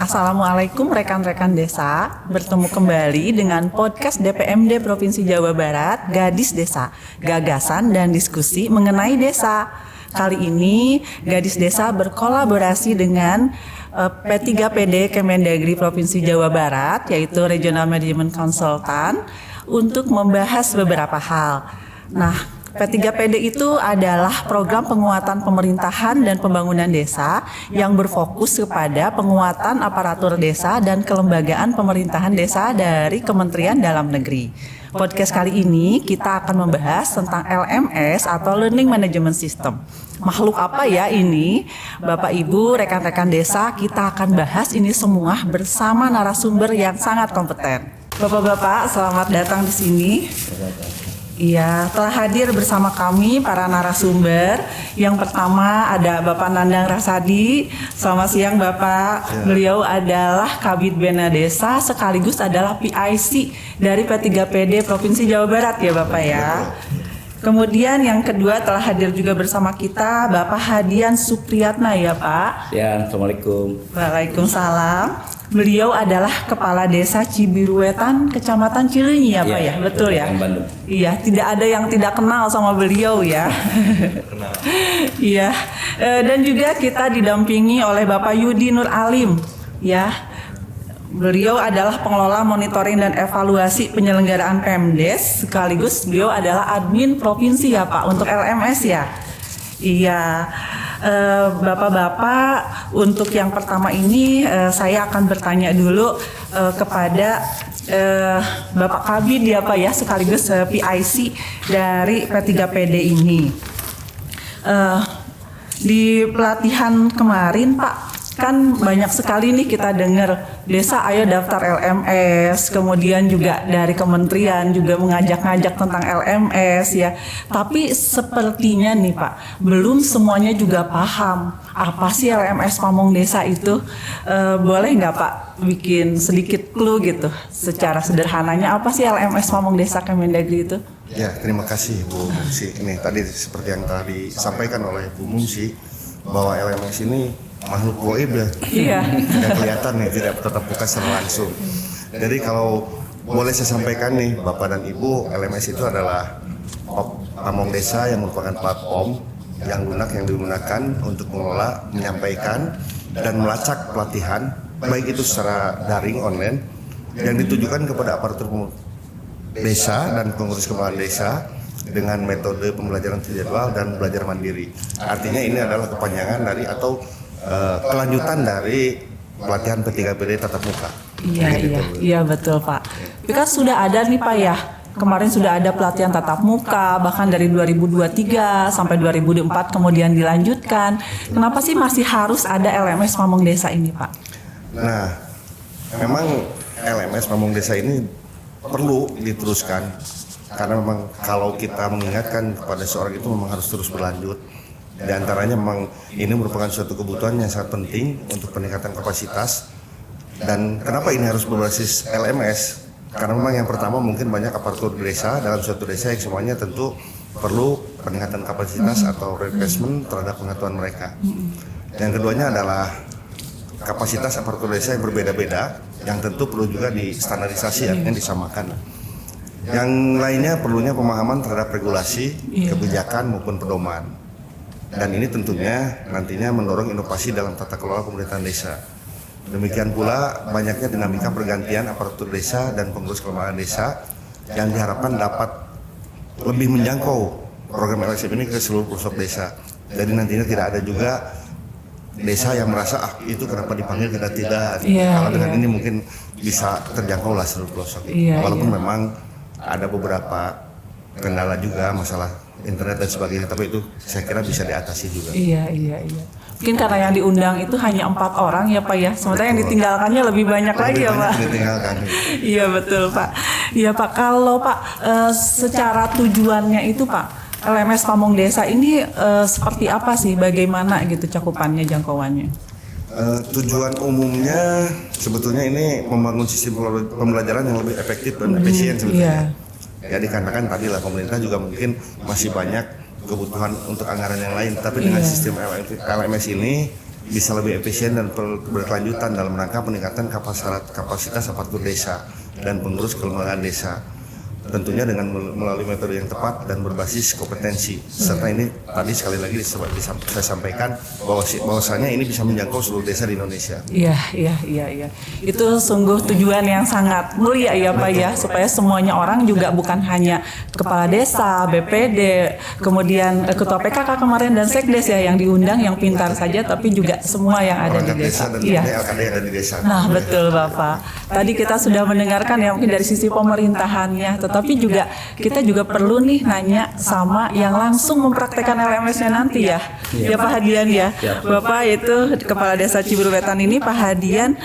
Assalamualaikum rekan-rekan desa, bertemu kembali dengan podcast DPMD Provinsi Jawa Barat, Gadis Desa, Gagasan dan Diskusi Mengenai Desa. Kali ini Gadis Desa berkolaborasi dengan P3PD Kemendagri Provinsi Jawa Barat, yaitu Regional Management Consultant, untuk membahas beberapa hal. Nah, P3PD itu adalah program penguatan pemerintahan dan pembangunan desa yang berfokus kepada penguatan aparatur desa dan kelembagaan pemerintahan desa dari Kementerian Dalam Negeri. Podcast kali ini kita akan membahas tentang LMS atau Learning Management System. Makhluk apa ya ini? Bapak Ibu, rekan-rekan desa, kita akan bahas ini semua bersama narasumber yang sangat kompeten. Bapak-bapak, selamat datang di sini. Iya, telah hadir bersama kami para narasumber. Yang pertama ada Bapak Nandang Rasadi. Selamat siang Bapak. Beliau adalah Kabid Bina Desa sekaligus adalah PIC dari P3PD Provinsi Jawa Barat ya Bapak ya. Kemudian yang kedua telah hadir juga bersama kita Bapak Hadian Supriyatna ya Pak. Ya, Assalamualaikum. Waalaikumsalam. Beliau adalah Kepala Desa Cibiruetan, Kecamatan Cileunyi ya Pak ya, betul ya? Bandung. Iya, tidak ada yang tidak kenal sama beliau ya. Iya, dan juga kita didampingi oleh Bapak Yudi Nur Alim ya. Beliau adalah pengelola monitoring dan evaluasi penyelenggaraan Pemdes, sekaligus beliau adalah admin provinsi ya Pak untuk LMS ya. Iya. Bapak-bapak, untuk yang pertama ini saya akan bertanya dulu kepada Bapak Kabid ya Pak ya, sekaligus PIC dari P3PD ini. Di pelatihan kemarin Pak, kan banyak sekali nih kita dengar desa ayo daftar LMS, kemudian juga dari kementerian juga mengajak-ngajak tentang LMS ya. Tapi sepertinya nih Pak, belum semuanya juga paham apa sih LMS Pamong Desa itu. Boleh nggak Pak bikin sedikit clue gitu, secara sederhananya apa sih LMS Pamong Desa Kemendagri itu? Ya, terima kasih Bu Mumsi. Ini tadi seperti yang tadi disampaikan oleh Bu Mumsi bahwa LMS ini makhluk gaib ya, tidak kelihatan nih, tidak tetap buka secara langsung. Jadi kalau boleh saya sampaikan nih Bapak dan Ibu, LMS itu adalah Pamong Desa yang merupakan platform yang digunakan untuk mengelola, menyampaikan dan melacak pelatihan, baik itu secara daring online yang ditujukan kepada aparatur desa dan pengurus kepala desa dengan metode pembelajaran terjadwal dan belajar mandiri. Artinya ini adalah kepanjangan dari atau kelanjutan dari pelatihan P3PD tatap muka. Iya betul Pak. Tapi kan sudah ada nih Pak ya. Kemarin sudah ada pelatihan tatap muka bahkan dari 2023 sampai 2024 kemudian dilanjutkan. Kenapa sih masih harus ada LMS Pamong Desa ini Pak? Nah, memang LMS Pamong Desa ini perlu diteruskan karena memang kalau kita mengingatkan kepada seorang itu memang harus terus berlanjut. Di antaranya memang ini merupakan suatu kebutuhan yang sangat penting untuk peningkatan kapasitas. Dan kenapa ini harus berbasis LMS? Karena memang yang pertama mungkin banyak aparatur desa dalam suatu desa yang semuanya tentu perlu peningkatan kapasitas atau replacement terhadap pengetahuan mereka. Yang keduanya adalah kapasitas aparatur desa yang berbeda-beda yang tentu perlu juga distandarisasi artinya disamakan. Yang lainnya perlunya pemahaman terhadap regulasi, kebijakan maupun pedoman. Dan ini tentunya nantinya mendorong inovasi dalam tata kelola pemerintahan desa. Demikian pula banyaknya dinamika pergantian aparatur desa dan pengurus kelurahan desa yang diharapkan dapat lebih menjangkau program LSM ini ke seluruh pelosok desa. Jadi nantinya tidak ada juga desa yang merasa itu kenapa dipanggil kita tidak. Kalau dengan ini mungkin bisa terjangkau lah seluruh pelosok. Walaupun memang ada beberapa kendala juga masalah internet dan sebagainya, tapi itu saya kira bisa diatasi juga. Iya. Mungkin karena yang diundang itu hanya 4 orang ya Pak ya, sementara yang ditinggalkannya lebih banyak lagi ya Pak. Iya betul Pak. Iya Pak, kalau Pak secara tujuannya itu Pak, LMS Pamong Desa ini seperti apa sih, bagaimana gitu cakupannya, jangkauannya? Tujuan umumnya sebetulnya ini membangun sistem pembelajaran yang lebih efektif dan efisien sebetulnya. Ya dikarenakan tadi lah pemerintah juga mungkin masih banyak kebutuhan untuk anggaran yang lain, tapi dengan sistem LMS ini bisa lebih efisien dan berkelanjutan dalam rangka peningkatan kapasitas aparatur desa dan pengurus kelembagaan desa. Tentunya dengan melalui metode yang tepat dan berbasis kompetensi. Serta ini tadi sekali lagi saya sampaikan bahwasanya ini bisa menjangkau seluruh desa di Indonesia. Iya. Itu sungguh tujuan yang sangat mulia ya Pak ya, supaya semuanya orang juga bukan hanya kepala desa, BPD, kemudian ketua PKK kemarin dan Sekdes ya yang diundang yang pintar saja, tapi juga semua yang ada di desa. Iya. LKD yang ada di desa. Nah betul Bapak. Tadi kita sudah mendengarkan ya mungkin dari sisi pemerintahannya, tetapi juga kita juga perlu nih nanya sama yang langsung mempraktekkan LMS-nya nanti ya. Ya Pak Hadian ya. Bapak itu Kepala Desa Ciburu Wetan ini Pak Hadian,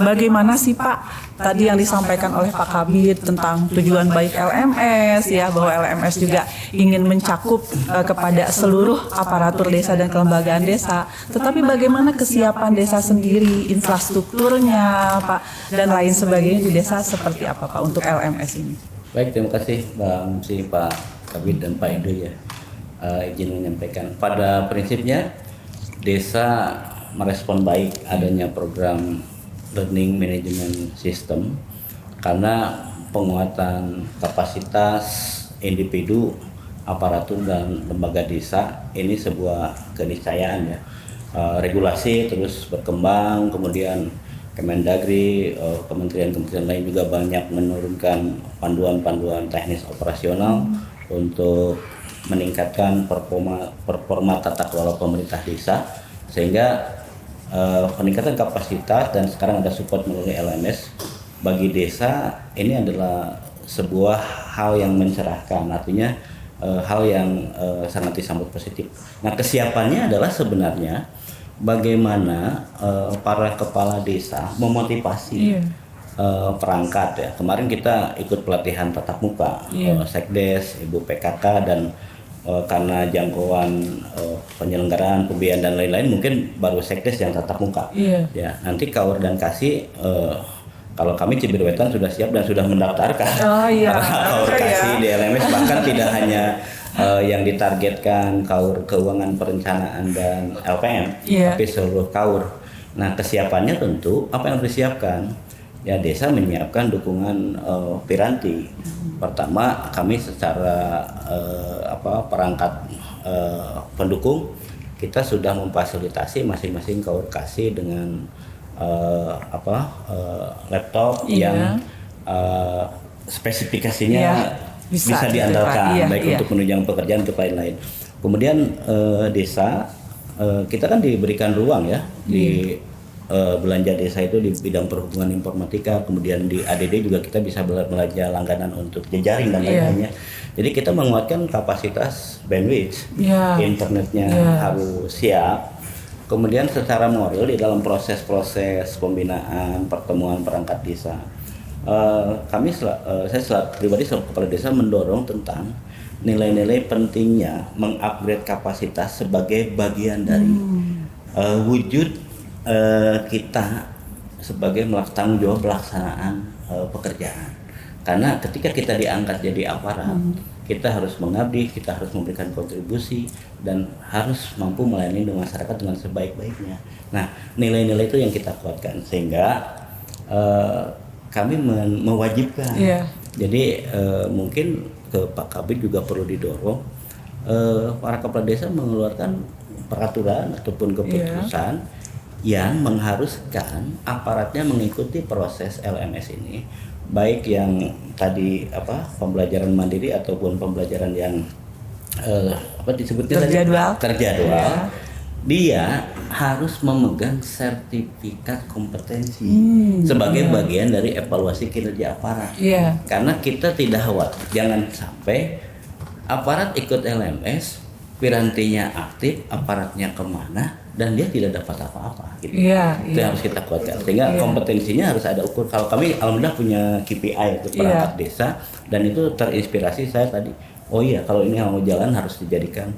bagaimana sih Pak tadi yang disampaikan oleh Pak Kabid tentang tujuan baik LMS ya, bahwa LMS juga ingin mencakup kepada seluruh aparatur desa dan kelembagaan desa. Tetapi bagaimana kesiapan desa sendiri, infrastrukturnya Pak dan lain sebagainya di desa seperti apa Pak untuk LMS ini? Baik, terima kasih Mbak Msi, Pak Kabid dan Pak Edo ya. Izin menyampaikan. Pada prinsipnya desa merespon baik adanya program Learning Management System karena penguatan kapasitas individu, aparatur dan lembaga desa ini sebuah keniscayaan ya. Regulasi terus berkembang, kemudian Kemendagri, kementerian-kementerian lain juga banyak menurunkan panduan-panduan teknis operasional untuk meningkatkan performa tata kelola pemerintah desa, sehingga peningkatan kapasitas dan sekarang ada support melalui LMS bagi desa ini adalah sebuah hal yang mencerahkan, artinya hal yang sangat disambut positif. Nah, kesiapannya adalah sebenarnya bagaimana para kepala desa memotivasi perangkat ya. Kemarin kita ikut pelatihan tatap muka, Sekdes, Ibu PKK dan karena jangkauan penyelenggaraan, pembiayaan dan lain-lain mungkin baru Sekdes yang tatap muka. Ya, nanti Kaur dan Kasih kalau kami Ciburu Wetan sudah siap dan sudah mendaftarkan. Kaur Kasih di LMS bahkan tidak hanya yang ditargetkan Kaur Keuangan Perencanaan dan LPM, tapi seluruh Kaur. Nah, kesiapannya tentu apa yang harus disiapkan? Ya, desa menyiapkan dukungan piranti. Pertama, kami secara perangkat pendukung kita sudah memfasilitasi masing-masing Kaur Kasih dengan laptop yang spesifikasinya bisa diandalkan baik untuk penunjang pekerjaan untuk lain-lain. Kemudian desa kita kan diberikan ruang ya di belanja desa itu di bidang perhubungan informatika, kemudian di ADD juga kita bisa belanja langganan untuk jejaring dan lain-lainnya. Jadi kita menguatkan kapasitas bandwidth, internetnya harus siap. Kemudian secara moral di dalam proses-proses pembinaan pertemuan perangkat desa, saya pribadi selaku kepala desa mendorong tentang nilai-nilai pentingnya mengupgrade kapasitas sebagai bagian dari wujud kita sebagai tanggung jawab pelaksanaan pekerjaan. Karena ketika kita diangkat jadi aparat, kita harus mengabdi, kita harus memberikan kontribusi dan harus mampu melayani masyarakat dengan sebaik-baiknya. Nah, nilai-nilai itu yang kita kuatkan sehingga kami mewajibkan. Jadi mungkin ke Pak Kabid juga perlu didorong para kepala desa mengeluarkan peraturan ataupun keputusan yang mengharuskan aparatnya mengikuti proses LMS ini, baik yang tadi pembelajaran mandiri ataupun pembelajaran yang disebutnya terjadwal. Dia harus memegang sertifikat kompetensi sebagai bagian dari evaluasi kinerja aparat. Karena kita tidak khawatir, jangan sampai aparat ikut LMS, pirantinya aktif, aparatnya kemana, dan dia tidak dapat apa-apa. Gitu. Itu harus kita kuatkan. Sehingga kompetensinya harus ada ukur. Kalau kami alhamdulillah punya KPI untuk perangkat desa, dan itu terinspirasi saya tadi. Oh iya, kalau ini mau jalan harus dijadikan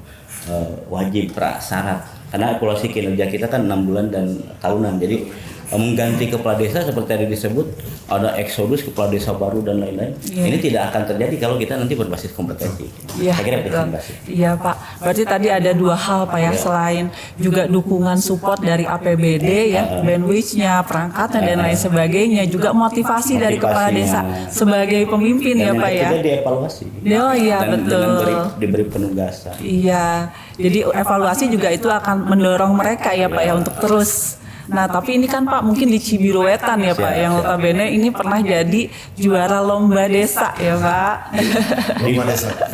wajib prasyarat. Karena evaluasi kinerja kita kan 6 bulan dan tahunan. Jadi mengganti kepala desa seperti tadi disebut ada eksodus kepala desa baru dan lain-lain. Ini tidak akan terjadi kalau kita nanti berbasis kompetensi. Saya kira presentasi. Iya Pak, berarti tadi ada dua hal Pak ya, selain juga dukungan support dari APBD ya, bandwidth-nya, perangkatnya dan lain sebagainya, juga motivasi dari kepala desa sebagai pemimpin ya Pak ya. Dan dievaluasi. Oh iya dan betul. Dengan diberi penugasan. Iya, jadi evaluasi juga itu akan mendorong mereka ya Pak ya untuk terus. Nah tapi ini kan Pak mungkin di Cibiru Wetan ya Pak, yang notabene ini pernah jadi juara lomba desa ya Pak.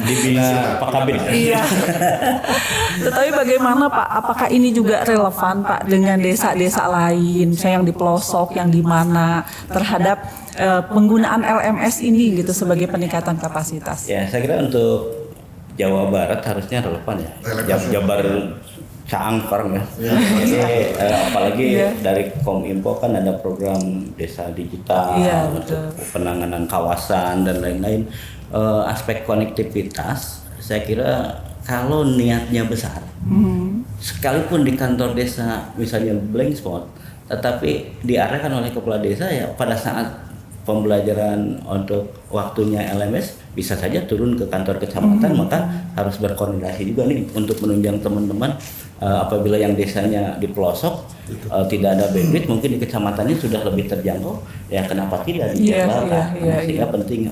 Dibina Pak Kabin. Iya. Tetapi bagaimana Pak? Apakah ini juga relevan Pak dengan desa-desa lain, misalnya yang di pelosok, yang di mana terhadap penggunaan LMS ini gitu sebagai peningkatan kapasitas? Ya, saya kira untuk Jawa Barat harusnya relevan ya. Jabar Caang sekarang ya. Jadi apalagi dari Kominfo kan ada program desa digital untuk penanganan kawasan dan lain-lain. Aspek konektivitas saya kira kalau niatnya besar, sekalipun di kantor desa misalnya blank spot, tetapi diarahkan oleh kepala desa ya pada saat pembelajaran untuk waktunya LMS bisa saja turun ke kantor kecamatan, maka harus berkoordinasi juga nih untuk menunjang teman-teman apabila yang desanya di pelosok tidak ada bandwidth, mungkin di kecamatannya sudah lebih terjangkau, ya kenapa tidak dijadwalkan. Sehingga penting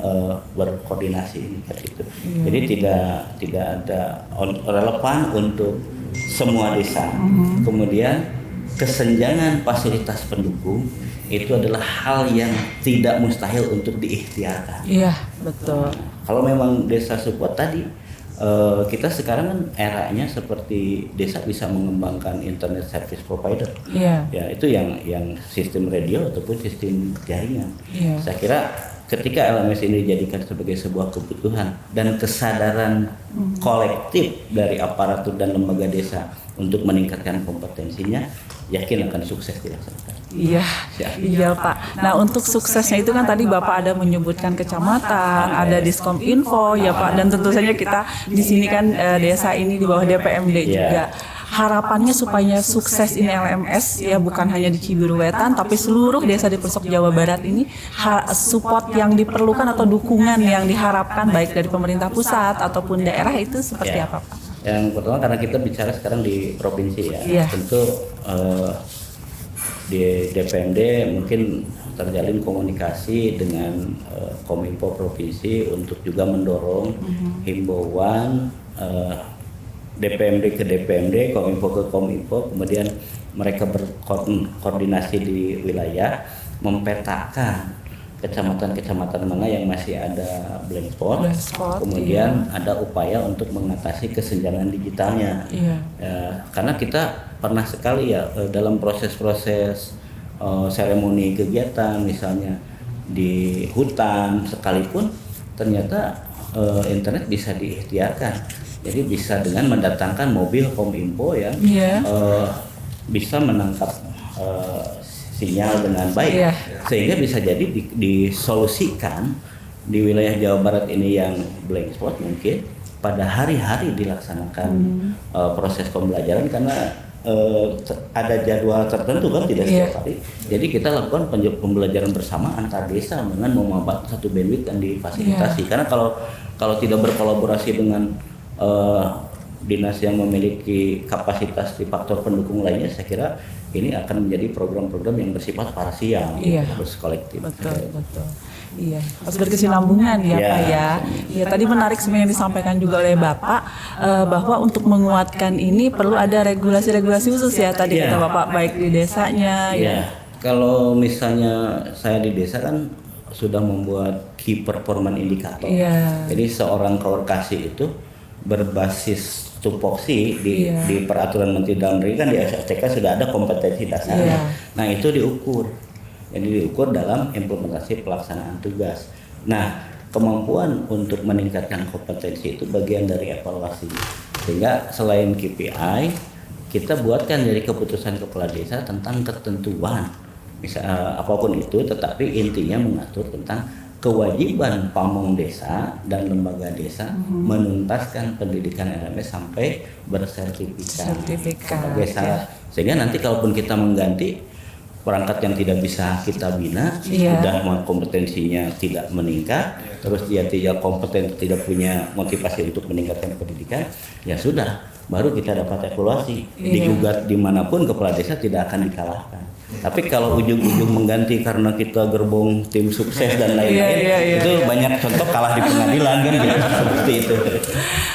berkoordinasi gitu. Jadi tidak ada relevan untuk semua desa. Kemudian kesenjangan fasilitas pendukung itu adalah hal yang tidak mustahil untuk diikhtiarkan. Iya, betul. Kalau memang desa support tadi, kita sekarang kan eranya seperti desa bisa mengembangkan internet service provider. Iya. Ya, itu yang sistem radio ataupun sistem jaringan. Iya. Saya kira ketika LMS ini dijadikan sebagai sebuah kebutuhan dan kesadaran kolektif dari aparatur dan lembaga desa untuk meningkatkan kompetensinya, yakin akan sukses dilaksanakan. Iya, iya Pak. Nah untuk suksesnya itu kan tadi Bapak ada menyebutkan kecamatan, ada Diskom Info ya Pak, dan tentu saja kita di sini kan desa ini di bawah DPMD juga. Harapannya supaya sukses ini LMS ya bukan hanya di Cibiru Wetan tapi seluruh desa di pelosok Jawa Barat ini support yang diperlukan atau dukungan yang diharapkan baik dari pemerintah pusat ataupun daerah itu seperti apa Pak? Yang pertama karena kita bicara sekarang di provinsi ya, tentu di DPMD mungkin terjalin komunikasi dengan Kominfo provinsi untuk juga mendorong himbauan DPMD ke DPMD, Kominfo ke Kominfo, kemudian mereka berkoordinasi di wilayah memetakan kecamatan-kecamatan mana yang masih ada blank spot, kemudian ada upaya untuk mengatasi kesenjangan digitalnya. Karena kita pernah sekali ya dalam proses-proses seremoni kegiatan misalnya di hutan sekalipun ternyata internet bisa diikhtiarkan, jadi bisa dengan mendatangkan mobil Kominfo yang bisa menangkap sinyal dengan baik, sehingga bisa jadi disolusikan di wilayah Jawa Barat ini yang blank spot mungkin pada hari-hari dilaksanakan proses pembelajaran karena ada jadwal tertentu kan tidak setiap hari. Jadi kita lakukan pembelajaran bersama antar desa dengan memabat satu bandwidth dan difasilitasi. Karena kalau tidak berkolaborasi dengan dinas yang memiliki kapasitas di faktor pendukung lainnya, saya kira ini akan menjadi program-program yang bersifat parsial, harus kolektif. Betul. Iya, harus berkesinambungan ya Pak ya. Iya, tadi menarik sebenarnya yang disampaikan juga oleh Bapak bahwa untuk menguatkan ini perlu ada regulasi-regulasi khusus ya tadi kata Bapak, baik di desanya. Kalau misalnya saya di desa kan sudah membuat key performance indicator. Jadi seorang koordinasi itu berbasis tupoksi di peraturan Menteri Dalam Negeri kan di SSTK sudah ada kompetensi dasarnya. Nah itu diukur. Yang diukur dalam implementasi pelaksanaan tugas. Nah, kemampuan untuk meningkatkan kompetensi itu bagian dari evaluasi. Sehingga selain KPI, kita buatkan dari keputusan kepala desa tentang ketentuan, misal apapun itu, tetapi intinya mengatur tentang kewajiban pamong desa dan lembaga desa menuntaskan pendidikan LMS sampai bersertifikat. Sebagai syarat. Sehingga nanti kalaupun kita mengganti perangkat yang tidak bisa kita bina, Iya. sudah kompetensinya tidak meningkat, terus dia tidak kompeten, tidak punya motivasi untuk meningkatkan pendidikan, ya sudah, baru kita dapat evaluasi. Iya. Digugat dimanapun kepala desa tidak akan dikalahkan. Tapi kalau ujung-ujung mengganti karena kita gerbong tim sukses dan lain-lain, Iya, itu banyak contoh kalah di pengadilan kan gitu, seperti itu.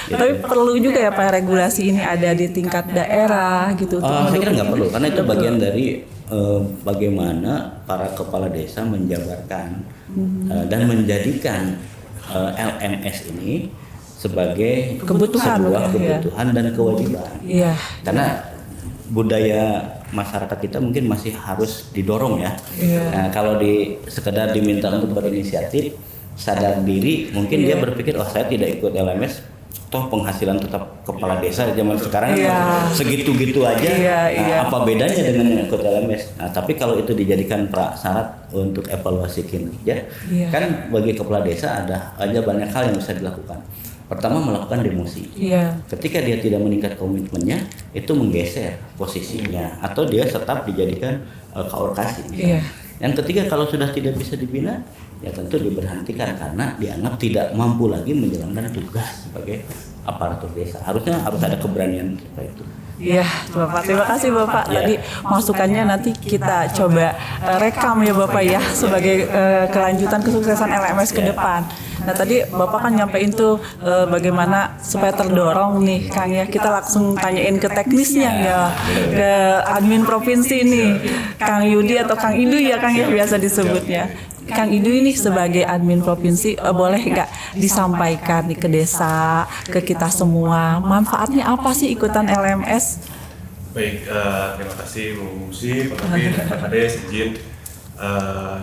Tapi perlu juga ya Pak regulasi ini ada di tingkat daerah gitu. Saya kira nggak perlu, karena itu bagian dari bagaimana para kepala desa menjabarkan dan menjadikan LMS ini sebagai Kebutuhan, sebuah ya. kebutuhan dan kewajiban. Iya. Karena budaya masyarakat kita mungkin masih harus didorong ya. Iya. Nah, kalau sekedar diminta untuk berinisiatif, sadar diri, mungkin dia berpikir, oh saya tidak ikut LMS, toh penghasilan tetap kepala desa zaman sekarang Iya. segitu-gitu aja. Iya, Nah, iya. apa bedanya dengan ikut LMS? Nah, tapi kalau itu dijadikan prasyarat untuk evaluasi kinerja, Iya. kan bagi kepala desa ada banyak hal yang bisa dilakukan. Pertama, melakukan demosi. Iya. Ketika dia tidak meningkat komitmennya, itu menggeser posisinya atau dia tetap dijadikan kaorkasi. Iya. Yang ketiga, kalau sudah tidak bisa dibina, ya tentu diberhentikan karena dianggap tidak mampu lagi menjalankan tugas sebagai aparatur desa. Harus ada keberanian seperti itu. Iya, Bapak. Terima kasih Bapak. Tadi masukannya nanti kita coba rekam ya Bapak ya sebagai kelanjutan kesuksesan LMS ke depan. Nah tadi Bapak kan nyampein tuh bagaimana supaya terdorong nih Kang ya. Kita langsung tanyain ke teknisnya ya, ke admin provinsi nih, Kang Yudi atau Kang Idu ya Kang ya biasa disebutnya. Kang Idu ini sebagai admin provinsi boleh nggak disampaikan nih ke desa, ke kita semua, manfaatnya apa sih ikutan LMS? Baik, terima kasih Bu Musi, Pak Kabid, Pak Kades, izin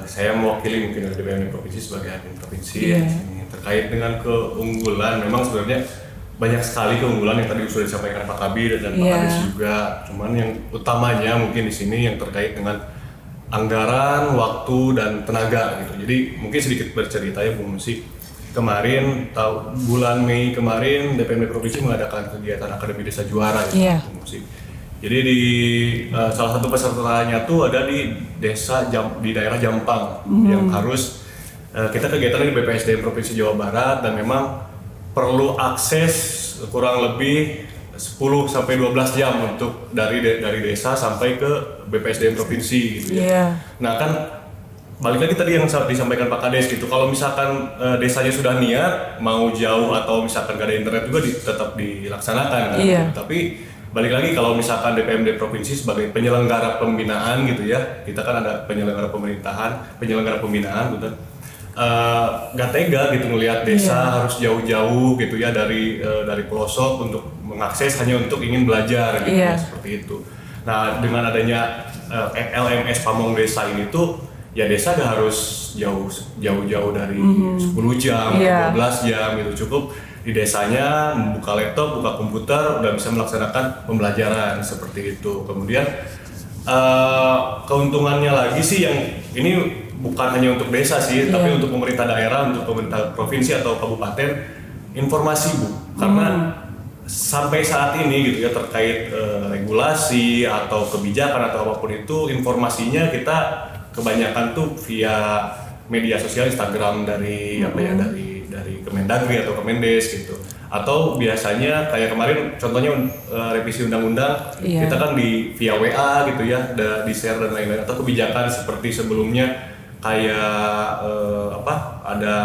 saya mewakili mungkin dari DPRD Provinsi sebagai admin provinsi Iya. di sini. Terkait dengan keunggulan, memang sebenarnya banyak sekali keunggulan yang tadi sudah disampaikan Pak Kabid dan Pak Iya. Kades juga. Cuman yang utamanya mungkin di sini yang terkait dengan anggaran, waktu, dan tenaga gitu. Jadi mungkin sedikit bercerita ya Bu Musi. Kemarin bulan Mei kemarin DPRD Provinsi mengadakan kegiatan Akademi Desa Juara Iya. Bu Musi. Jadi di salah satu pesertanya tuh ada di di daerah Jampang yang harus kita kegiatan di BPSDM Provinsi Jawa Barat dan memang perlu akses kurang lebih 10 sampai 12 jam untuk dari desa sampai ke BPSDM provinsi gitu ya. Iya. Nah kan balik lagi tadi yang disampaikan Pak Kades gitu. Kalau misalkan desanya sudah niat mau jauh atau misalkan gak ada internet juga tetap dilaksanakan kan. Iya. Tapi balik lagi kalau misalkan DPMD provinsi sebagai penyelenggara pembinaan gitu ya. Kita kan ada penyelenggara pembinaan gitu. Gak tega gitu ngelihat desa harus jauh-jauh gitu ya dari pelosok untuk mengakses hanya untuk ingin belajar gitu Iya. ya, seperti itu. Nah dengan adanya LMS Pamong Desa ini tuh ya desa gak harus jauh-jauh dari 10 jam, Iya. 12 jam gitu, cukup di desanya membuka laptop, buka komputer udah bisa melaksanakan pembelajaran seperti itu. Kemudian keuntungannya lagi sih yang ini bukan hanya untuk desa sih, tapi untuk pemerintah daerah, untuk pemerintah provinsi atau kabupaten, informasi Bu, karena sampai saat ini gitu ya terkait regulasi atau kebijakan atau apapun itu informasinya kita kebanyakan tuh via media sosial, Instagram dari apa ya dari Kemendagri atau Kemendes gitu, atau biasanya kayak kemarin contohnya revisi undang-undang Iya. kita kan via WA gitu ya, di share dan lain-lain, atau kebijakan seperti sebelumnya kayak ada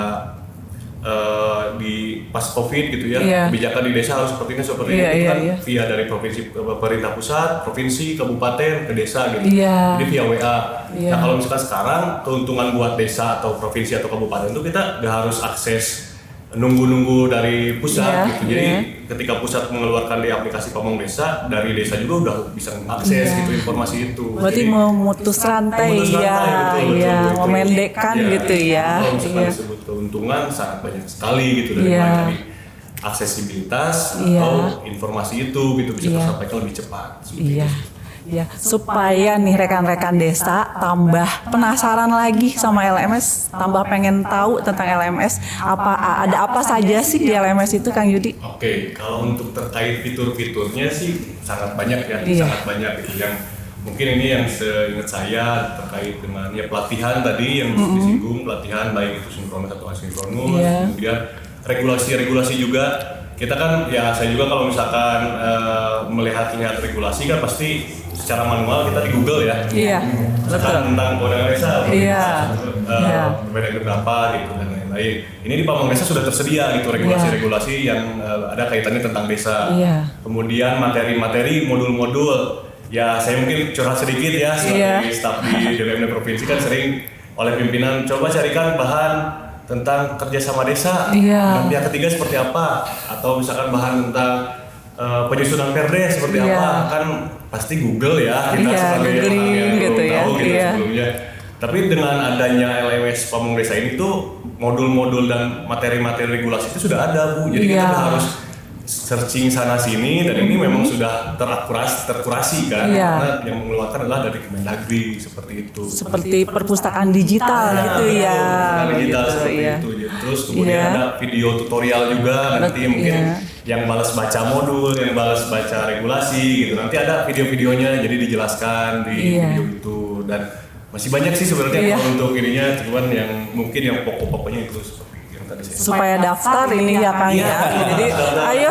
di pas COVID gitu ya, Iya. kebijakan di desa harus seperti Iya, itu iya, kan iya. via dari provinsi, pemerintah pusat, provinsi, kabupaten ke desa gitu. Iya. Jadi via WA. Iya. Nah kalau misalkan sekarang keuntungan buat desa atau provinsi atau kabupaten itu kita nggak harus akses nunggu-nunggu dari pusat Iya, gitu. Jadi iya. ketika pusat mengeluarkan di aplikasi Pamong Desa, dari desa juga udah bisa mengakses Iya. gitu informasi itu. Berarti Jadi, memutus rantai memutus ya, rantai, betul, ya, betul. memendekkan Iya. gitu ya. Kalau misalkan Iya. disebut keuntungan sangat banyak sekali gitu dari Iya. mulai dari aksesibilitas Iya. atau informasi itu gitu bisa Iya. tersampaikan lebih cepat. Iya. Ya, supaya nih rekan-rekan desa tambah penasaran lagi sama LMS, tambah pengen tahu tentang LMS, ada apa saja sih di LMS itu Kang Yudi? Oke, kalau untuk terkait fitur-fiturnya sih sangat banyak ya, Iya. sangat banyak gitu. Yang mungkin ini yang seingat saya terkait dengan ya pelatihan tadi yang disinggung, pelatihan baik itu sinkronus atau asinkronus, kemudian regulasi juga. Kita kan ya saya juga kalau misalkan melihat regulasi kan pasti secara manual kita di Google ya. Misalkan tentang kode desa, berbeda berapa gitu dan lain-lain. Ini di Pamong Desa sudah tersedia gitu regulasi-regulasi yang ada kaitannya tentang desa. Kemudian materi-materi, modul-modul. Ya saya mungkin curhat sedikit ya sebagai staf di DPMD Provinsi kan sering oleh pimpinan coba carikan bahan tentang kerjasama desa dan pihak ketiga seperti apa, atau misalkan bahan tentang penyusunan perda seperti apa, kan pasti Google ya kita sebagai orang yang belum tahu gitu sebelumnya. Tapi dengan adanya LMS Pamong Desa ini tuh modul-modul dan materi-materi regulasi itu sudah ada Bu, jadi kita harus searching sana sini dan ini memang sudah terkurasi kan, karena yang mengeluarkan adalah dari Kemendagri seperti itu. Seperti perpustakaan digital gitu ya. Perpustakaan digital seperti itu. Terus kemudian ada video tutorial juga nanti mungkin yang balas baca modul, yang balas baca regulasi gitu. Nanti ada video-videonya jadi dijelaskan di video itu dan masih banyak sih sebenarnya kalau untuk ininya, cuman yang mungkin yang pokok-pokoknya itu seperti supaya daftar ini ya Kang ya. Jadi ayo.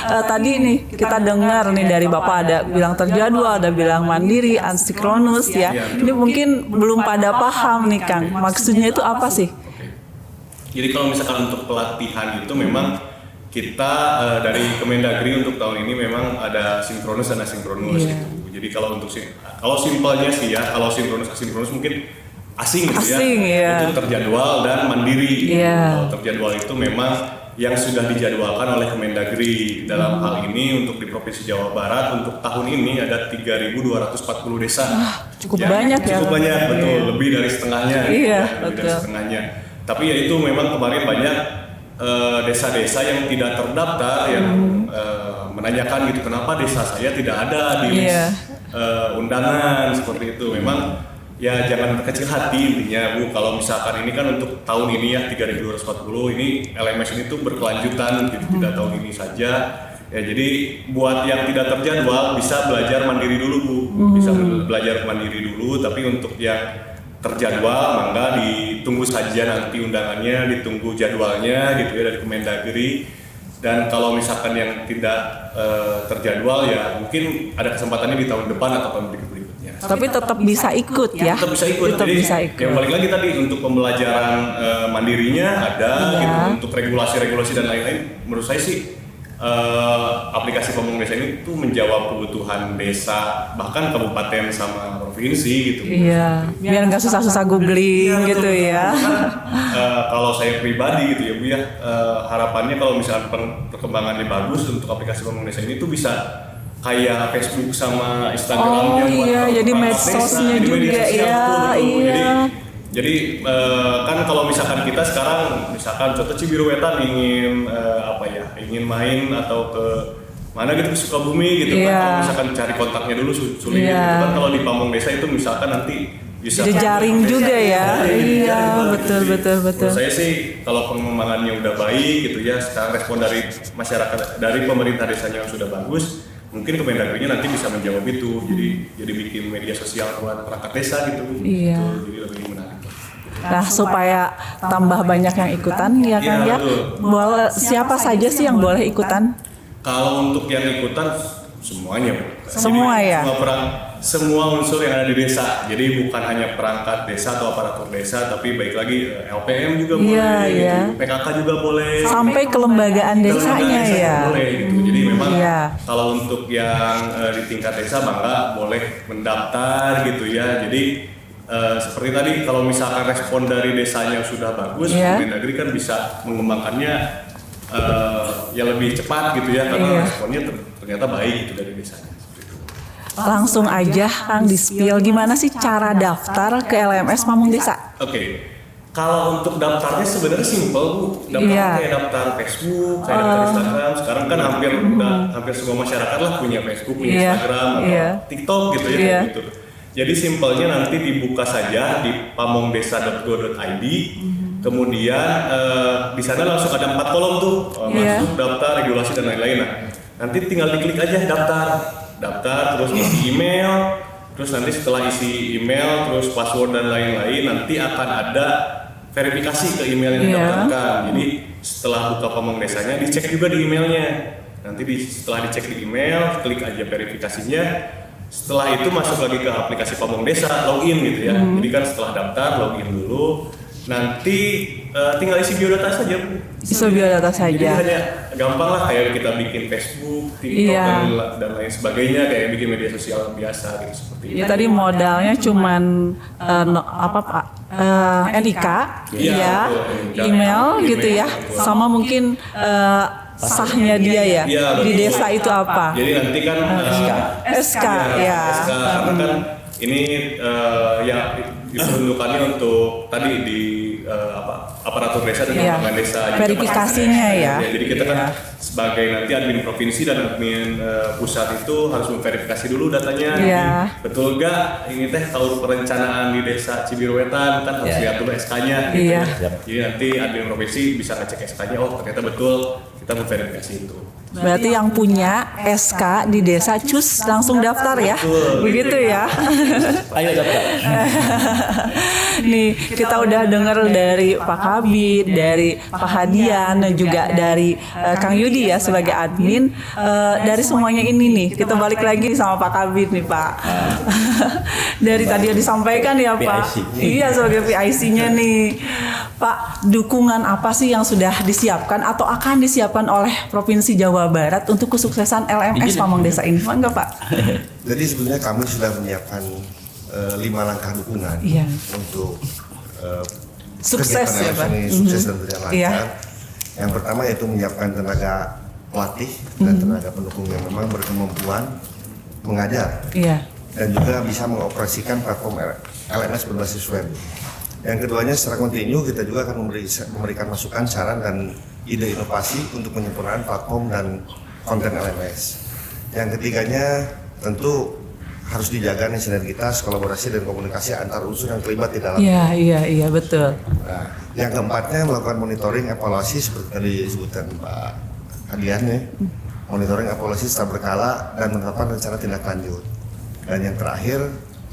Tadi nih kita dengar nih dari Bapak ada bilang terjadwal, ada bilang mandiri, asinkronus ya. Ini mungkin belum pada paham nih Kang. Maksudnya itu apa sih? Jadi kalau misalkan untuk pelatihan itu memang kita dari Kemendagri untuk tahun ini memang ada sinkronus dan asinkronus gitu. Jadi kalau untuk simpelnya sih ya, kalau sinkronus asinkronus mungkin asing gitu ya. Itu terjadwal dan mandiri. Kalau terjadwal itu memang yang sudah dijadwalkan oleh Kemendagri. Dalam hal ini untuk di Provinsi Jawa Barat untuk tahun ini ada 3.240 desa. Cukup banyak ya. Cukup banyak, betul. Lebih dari setengahnya. Lebih dari setengahnya. Tapi ya itu memang kemarin banyak desa-desa yang tidak terdaftar yang menanyakan gitu kenapa desa saya tidak ada di undangan seperti itu. Memang ya jangan berkecil hati intinya Bu, kalau misalkan ini kan untuk tahun ini ya 3.240 ini LMS ini tuh berkelanjutan gitu, tidak tahun ini saja ya. Jadi buat yang tidak terjadwal bisa belajar mandiri dulu Bu, bisa belajar mandiri dulu. Tapi untuk yang terjadwal mangga ditunggu saja nanti undangannya, ditunggu jadwalnya gitu ya dari Kemendagri. Dan kalau misalkan yang tidak terjadwal ya mungkin ada kesempatannya di tahun depan atau tahun berikutnya. Tapi tetap bisa ikut ya. Tetap bisa ikut. Tetap jadi bisa ikut. yang balik lagi tadi untuk pembelajaran mandirinya ada gitu, untuk regulasi-regulasi dan lain-lain. Menurut saya sih aplikasi Pamong Desa ini tuh menjawab kebutuhan desa bahkan kabupaten sama provinsi gitu. Biar nggak susah-susah googling gitu ya. Kalau saya pribadi gitu ya Bu ya, harapannya kalau misalnya perkembangannya bagus untuk aplikasi Pamong Desa ini tuh bisa kayak Facebook sama Instagramnya jadi medsosnya juga ya. Jadi kan kalau misalkan kita sekarang misalkan contoh Cibiruwetan ingin ingin main atau ke mana gitu ke Sukabumi gitu kan, kalau misalkan cari kontaknya dulu sulit gitu kan. Kalau di Pamong Desa itu misalkan nanti bisa jejaring juga ya. Betul. Menurut saya sih kalau pengembangannya udah baik gitu ya, sekarang respon dari masyarakat, dari pemerintah desanya yang sudah bagus, mungkin Kemendagri-nya nanti bisa menjawab itu. Jadi bikin media sosial buat perangkat desa gitu. Jadi lebih menarik. Nah, supaya tambah banyak yang ikutan ya kan ya. Boleh, siapa saja sih yang boleh ikutan? Kalau untuk yang ikutan semuanya, Bu. Semua jadi, ya. Semua unsur yang ada di desa. Jadi bukan hanya perangkat desa atau aparatur desa, tapi baik lagi LPM juga boleh, gitu. PKK juga boleh. Sampai kelembagaan desanya ya. Boleh gitu. Jadi memang kalau untuk yang di tingkat desa bangga boleh mendaftar gitu ya. Jadi seperti tadi kalau misalkan respon dari desanya sudah bagus, Kemendagri kan bisa mengembangkannya ya lebih cepat gitu ya, karena responnya ternyata baik gitu dari desanya. Langsung aja Kang di-spill gimana sih cara daftar ke LMS Pamong Desa? Oke. Kalau untuk daftarnya sebenarnya simpel Bu. Daftar kayak daftar Facebook, kayak daftar Instagram. Sekarang kan hampir semua masyarakat lah punya Facebook, punya Instagram, atau TikTok gitu ya gitu. Jadi simpelnya nanti dibuka saja di pamongdesa.go.id. Kemudian di sana langsung ada 4 kolom tuh, masuk, daftar, regulasi dan lain-lain. Nah, nanti tinggal diklik aja daftar. daftar, terus isi email, terus nanti setelah isi email, terus password dan lain-lain, nanti akan ada verifikasi ke email yang didaftarkan. Jadi setelah buka Pamong Desanya, dicek juga di emailnya. Nanti setelah dicek di email, klik aja verifikasinya. Setelah itu masuk lagi ke aplikasi Pamong Desa, login gitu ya. Jadi kan setelah daftar, login dulu. Nanti tinggal isi biodata saja. Isi biodata saja. Jadi hanya gampang lah kayak kita bikin Facebook, TikTok dan lain sebagainya, kayak bikin media sosial biasa gitu seperti itu. Ya tadi modalnya cuman NIK, email gitu ya, sama mungkin sahnya dia ya, di desa itu apa? Jadi nanti kan SK ya. SK karena kan ini yang diperuntukannya untuk tadi di aparatur desa dan pengembangan desa. Verifikasinya ya. Jadi kita kan sebagai nanti admin provinsi dan admin pusat itu harus memverifikasi dulu datanya. Betul gak ini teh kalau perencanaan di desa Cibiruetan kan harus lihat dulu SK-nya. Gitu. Jadi nanti admin provinsi bisa ngecek SK-nya, oh ternyata betul, kita memverifikasi itu. Berarti yang punya SK di desa cus langsung daftar ya, begitu ya. Ayo daftar. Nih kita udah dengar dari Pak Kabid, dari Pak Hadian, dan juga dari Kang Yudi ya sebagai admin. Dari semuanya ini nih, kita balik lagi sama Pak Kabid nih Pak. Dari tadi yang disampaikan ya Pak. Iya sebagai PIC-nya nih. Pak, dukungan apa sih yang sudah disiapkan atau akan disiapkan oleh Provinsi Jawa Barat untuk kesuksesan LMS Pamong Desa ini? Mangga Pak. Jadi sebenarnya kami sudah menyiapkan 5 langkah dukungan untuk sukses ya Pak. Sukses dan berjalan lancar. Yang pertama yaitu menyiapkan tenaga pelatih dan tenaga pendukung yang memang berkemampuan mengajar dan juga bisa mengoperasikan platform LMS berbasis web. Yang keduanya secara kontinu kita juga akan memberikan masukan, saran dan ide inovasi untuk penyempurnaan platform dan konten LMS. Yang ketiganya tentu harus dijaga nih sinergitas, kolaborasi dan komunikasi antar unsur yang terlibat di dalam. Iya betul. Nah, yang keempatnya melakukan monitoring evaluasi seperti tadi disebutkan Pak Hadian ya. Monitoring evaluasi secara berkala dan menetapkan rencana tindak lanjut. Dan yang terakhir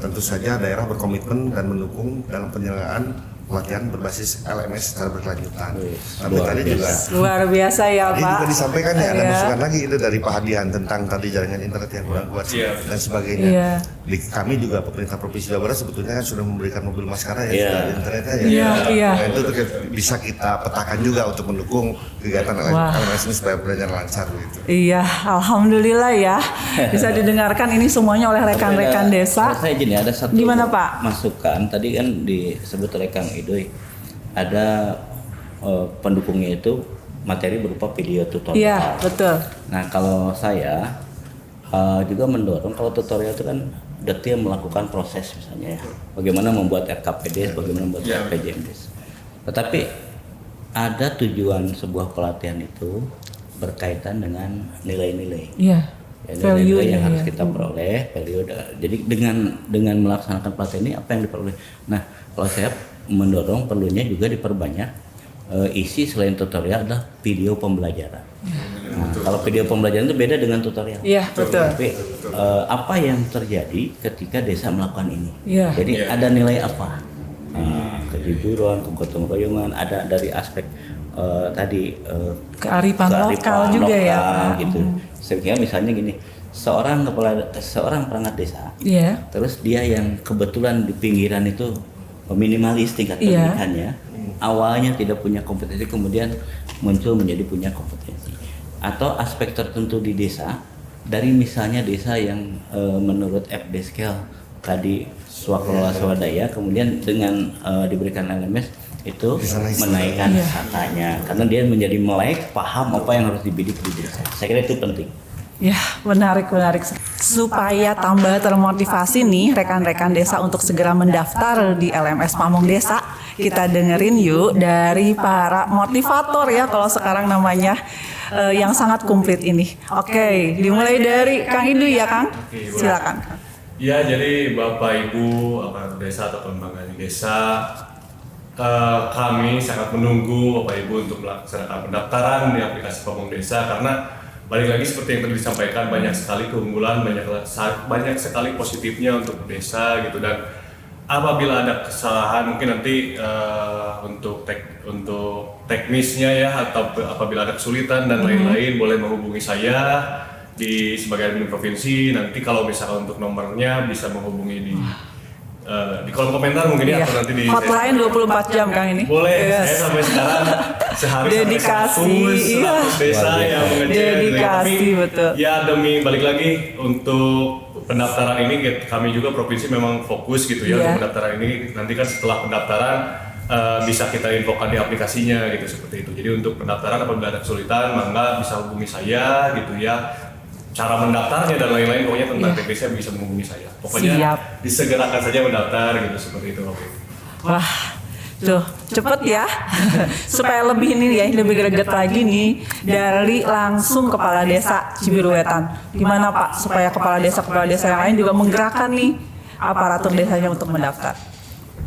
tentu saja daerah berkomitmen dan mendukung dalam penyelenggaraan pelatihan berbasis LMS secara berkelanjutan. Tapi tadi juga luar biasa ya Pak. Tadi juga disampaikan ya ada masukan lagi itu dari Pak Hadian tentang tadi jaringan internet yang kurang kuat dan sebagainya. Di kami juga pemerintah Provinsi Jawa Barat sebetulnya kan sudah memberikan mobil maskara ya sudah di internetnya ya. Nah, itu bisa kita petakan juga untuk mendukung kegiatan LMS ini supaya berjalan lancar gitu. Iya, alhamdulillah ya. Bisa didengarkan ini semuanya oleh rekan-rekan desa. Saya gini ada satu Gimana, Pak? masukan tadi kan disebut oleh Kang Idoy ada pendukungnya itu materi berupa video tutorial. Iya, betul. Nah kalau saya juga mendorong kalau tutorial itu kan detail melakukan proses misalnya ya, bagaimana membuat RKPD, bagaimana membuat RPJMDes. Tetapi ada tujuan sebuah pelatihan itu berkaitan dengan nilai-nilai. Iya. Ya, nilai-nilai yang harus kita peroleh, value. Jadi dengan melaksanakan pelatihan ini apa yang diperoleh? Nah, kalau saya mendorong perlunya juga diperbanyak isi selain tutorial adalah video pembelajaran. Nah, kalau video pembelajaran itu beda dengan tutorial. Iya, betul. Tapi apa yang terjadi ketika desa melakukan ini? Iya. Jadi ada nilai apa? Kejujuran, kegotong royongan, ada dari aspek tadi kearifan lokal juga ya. Gitu. Sehingga misalnya gini, seorang perangkat desa, terus dia yang kebetulan di pinggiran itu minimalis tingkat pendidikannya, awalnya tidak punya kompetensi, kemudian muncul menjadi punya kompetensi. Atau aspek tertentu di desa, dari misalnya desa yang menurut FD Scale tadi swakelola swadaya, kemudian dengan diberikan LMS itu menaikkan katanya, karena dia menjadi melek, paham apa yang harus dibidik di desa. Saya kira itu penting. Ya, menarik. Supaya tambah termotivasi nih rekan-rekan desa untuk segera mendaftar di LMS Pamong Desa, kita dengerin yuk dari para motivator ya kalau sekarang namanya yang sangat komplit ini. Oke, dimulai dari Kang Idu ya Kang. Silakan. Ya, jadi Bapak Ibu aparatur desa atau pengembangan desa, kami sangat menunggu Bapak Ibu untuk melaksanakan pendaftaran di aplikasi Pamong Desa karena balik lagi seperti yang tadi disampaikan, banyak sekali keunggulan, banyak sekali positifnya untuk desa gitu. Dan apabila ada kesalahan mungkin nanti untuk teknisnya ya, atau apabila ada kesulitan dan lain-lain, boleh menghubungi saya sebagai admin provinsi. Nanti kalau misalkan untuk nomornya bisa menghubungi di kolom komentar mungkin ya, atau nanti di hotline 24 jam Kang ini. Boleh. Saya sampai sekarang sehari Dedikasi, sampai 100 desa yang mengecek. Dedikasi, betul. Ya demi balik lagi untuk pendaftaran ini, kami juga provinsi memang fokus gitu ya untuk pendaftaran ini. Nanti kan setelah pendaftaran bisa kita infokan di aplikasinya gitu, seperti itu. Jadi untuk pendaftaran apabila ada kesulitan, mangga bisa hubungi saya gitu ya. Cara mendaftarnya dan lain-lain pokoknya tentang teknisnya bisa menghubungi saya. Pokoknya disegerakan saja mendaftar gitu, seperti itu. Wah, tuh cepet ya. Supaya lebih ini ya, lebih greget lagi nih dari langsung kepala desa Cibiruwetan. Gimana Pak supaya kepala desa yang lain juga menggerakkan nih aparatur desanya untuk mendaftar?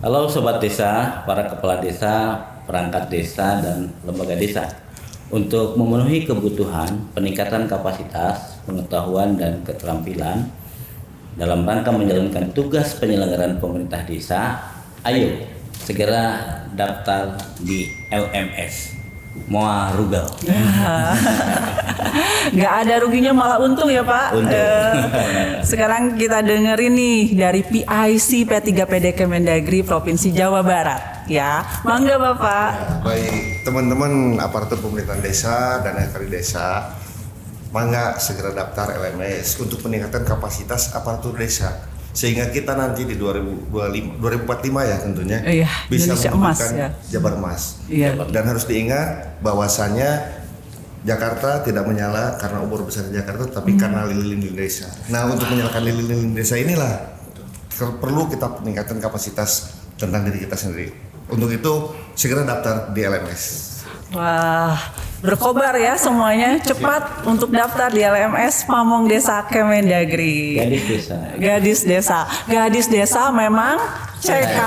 Halo Sobat Desa, para kepala desa, perangkat desa, dan lembaga desa. Untuk memenuhi kebutuhan peningkatan kapasitas, pengetahuan, dan keterampilan dalam rangka menjalankan tugas penyelenggaraan pemerintah desa, ayo segera daftar di LMS. Moa Rugal. Nggak ada ruginya, malah untung ya Pak. Untung. Sekarang kita dengerin nih dari PIC P3PD Kemendagri Provinsi Jawa Barat ya. Mangga Bapak. Baik, teman-teman aparatur pemerintahan desa dan akari desa, mangga segera daftar LMS untuk peningkatan kapasitas aparatur desa, sehingga kita nanti di 2045 ya tentunya bisa menggunakan Jabar Emas. Dan harus diingat bahwasannya Jakarta tidak menyala karena umur besar Jakarta, tapi karena lilin-lilin desa. Nah, untuk menyalakan lilin-lilin desa inilah perlu kita peningkatan kapasitas tentang diri kita sendiri. Untuk itu segera daftar di LMS. Wah, berkobar ya semuanya, cepat untuk daftar di LMS Pamong Desa Kemendagri. Gadis desa. Gadis desa memang CK.